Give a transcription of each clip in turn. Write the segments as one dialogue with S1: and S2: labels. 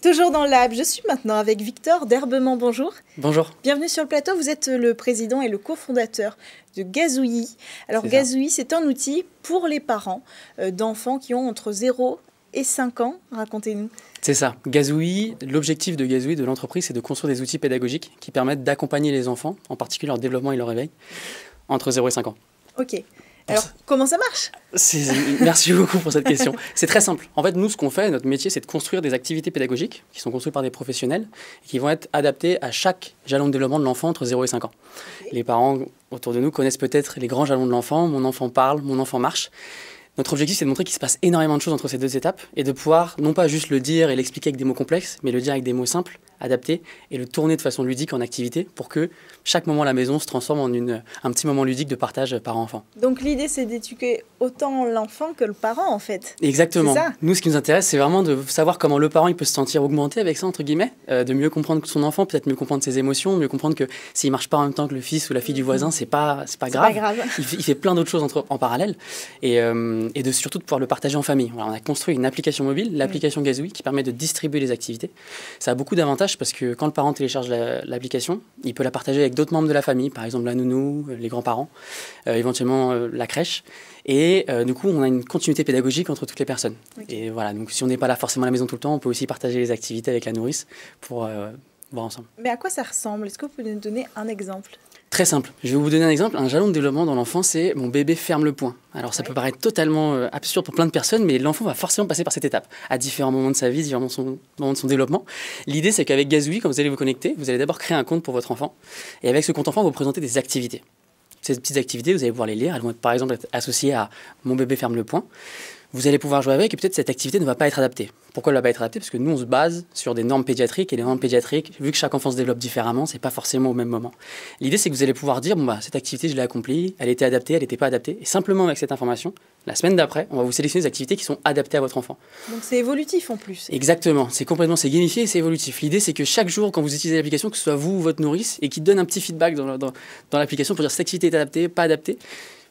S1: Toujours dans le lab, je suis maintenant avec Victor d'Herbement, bonjour.
S2: Bonjour.
S1: Bienvenue sur le plateau, vous êtes le président et le cofondateur de Gazouilly. Alors Gazouilly, c'est un outil pour les parents d'enfants qui ont entre 0 et 5 ans, racontez-nous.
S2: C'est ça, Gazouilly, l'objectif de Gazouilly, de l'entreprise, c'est de construire des outils pédagogiques qui permettent d'accompagner les enfants, en particulier leur développement et leur réveil, entre 0 et 5 ans.
S1: Ok. Alors, comment ça marche?
S2: Merci beaucoup pour cette question. C'est très simple. En fait, nous, ce qu'on fait, notre métier, c'est de construire des activités pédagogiques qui sont construites par des professionnels et qui vont être adaptées à chaque jalon de développement de l'enfant entre 0 et 5 ans. Okay. Les parents autour de nous connaissent peut-être les grands jalons de l'enfant. Mon enfant parle, mon enfant marche. Notre objectif, c'est de montrer qu'il se passe énormément de choses entre ces deux étapes et de pouvoir, non pas juste le dire et l'expliquer avec des mots complexes, mais le dire avec des mots simples, adaptés, et le tourner de façon ludique en activité pour que chaque moment à la maison se transforme en un petit moment ludique de partage parent-enfant.
S1: Donc l'idée, c'est d'éduquer autant l'enfant que le parent, en fait.
S2: Exactement.
S1: C'est ça.
S2: Nous, ce qui nous intéresse, c'est vraiment de savoir comment le parent il peut se sentir augmenté avec ça, entre guillemets, de mieux comprendre son enfant, peut-être mieux comprendre ses émotions, mieux comprendre que s'il ne marche pas en même temps que le fils ou la fille du voisin, c'est pas grave. Il fait plein d'autres choses en parallèle et surtout de pouvoir le partager en famille. Voilà, on a construit une application mobile, l'application Gazouilly, qui permet de distribuer les activités. Ça a beaucoup d'avantages parce que quand le parent télécharge l'application, il peut la partager avec d'autres membres de la famille, par exemple la nounou, les grands-parents, éventuellement la crèche. Et du coup, on a une continuité pédagogique entre toutes les personnes. Okay. Et voilà, donc si on n'est pas là forcément à la maison tout le temps, on peut aussi partager les activités avec la nourrice pour voir ensemble.
S1: Mais à quoi ça ressemble? Est-ce que vous pouvez nous donner un exemple?
S2: Très simple. Je vais vous donner un exemple. Un jalon de développement dans l'enfant, c'est mon bébé ferme le poing. Alors ça peut paraître totalement absurde pour plein de personnes, mais l'enfant va forcément passer par cette étape à différents moments de sa vie, différents moments de son développement. L'idée, c'est qu'avec Gazouilly, quand vous allez vous connecter, vous allez d'abord créer un compte pour votre enfant. Et avec ce compte enfant, vous présentez des activités. Ces petites activités, vous allez pouvoir les lire. Elles vont par exemple être associées à mon bébé ferme le poing. Vous allez pouvoir jouer avec et peut-être cette activité ne va pas être adaptée. Pourquoi elle ne va pas être adaptée? Parce que nous, on se base sur des normes pédiatriques et les normes pédiatriques, vu que chaque enfant se développe différemment, c'est pas forcément au même moment. L'idée, c'est que vous allez pouvoir dire, bon, bah, cette activité, je l'ai accomplie, elle était adaptée, elle n'était pas adaptée. Et simplement avec cette information, la semaine d'après, on va vous sélectionner des activités qui sont adaptées à votre enfant.
S1: Donc c'est évolutif en plus.
S2: Exactement, c'est gamifié et c'est évolutif. L'idée, c'est que chaque jour, quand vous utilisez l'application, que ce soit vous ou votre nourrice, et qui donne un petit feedback dans l'application pour dire cette activité est adaptée, pas adaptée,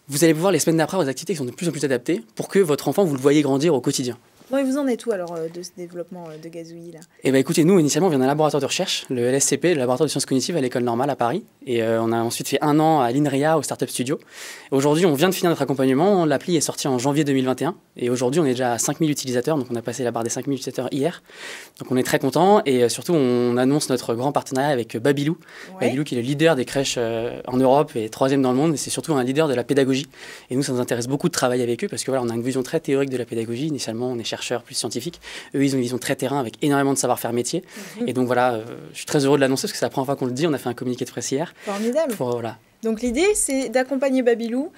S2: vous allez pouvoir les semaines d'après avoir des activités qui sont de plus en plus adaptées pour que votre enfant, vous le voyez grandir au quotidien.
S1: Bon, et vous en êtes où alors de ce développement de Gazouilly là?
S2: Eh bien écoutez, nous initialement on vient d'un laboratoire de recherche, le LSCP, le laboratoire de sciences cognitives à l'École normale à Paris. Et on a ensuite fait 1 an à l'INRIA, au Startup Studio. Aujourd'hui on vient de finir notre accompagnement, l'appli est sortie en janvier 2021. Et aujourd'hui on est déjà à 5000 utilisateurs, donc on a passé la barre des 5000 utilisateurs hier. Donc on est très contents et surtout on annonce notre grand partenariat avec Babylou. Ouais. Babylou qui est le leader des crèches en Europe et 3e dans le monde. Et c'est surtout un leader de la pédagogie. Et nous ça nous intéresse beaucoup de travailler avec eux parce que voilà, on a une vision très théorique de la pédagogie. Initialement on est chercheurs plus scientifiques. Eux, ils ont une vision très terrain avec énormément de savoir-faire métier. Et donc voilà, je suis très heureux de l'annoncer parce que c'est la première fois qu'on le dit. On a fait un communiqué de presse hier.
S1: Formidable.
S2: Voilà.
S1: Donc l'idée, c'est d'accompagner Babylou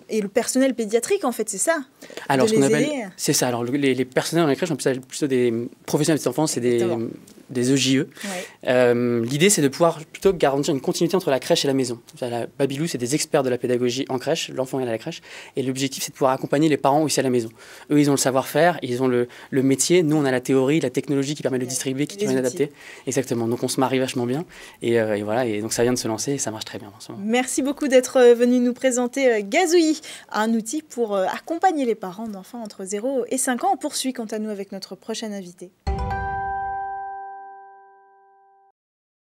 S1: et le personnel pédiatrique, en fait, c'est ça?
S2: Alors, ce qu'on appelle, c'est ça. Alors, les personnels dans les crèches, on appelle plutôt des professionnels de petite enfance, c'est des EJE. Ouais. L'idée, c'est de pouvoir plutôt garantir une continuité entre la crèche et la maison. Babylou, c'est des experts de la pédagogie en crèche, l'enfant est à la crèche, et l'objectif, c'est de pouvoir accompagner les parents aussi à la maison. Eux, ils ont le savoir-faire, ils ont le métier, nous, on a la théorie, la technologie qui permet de distribuer, qui permet d'adapter. Exactement, donc on se marie vachement bien, et voilà, et donc ça vient de se lancer, et ça marche très bien en ce moment.
S1: Merci beaucoup d'être venu nous présenter Gazouilly, un outil pour accompagner les parents d'enfants entre 0 et 5 ans. On poursuit quant à nous avec notre prochain invité.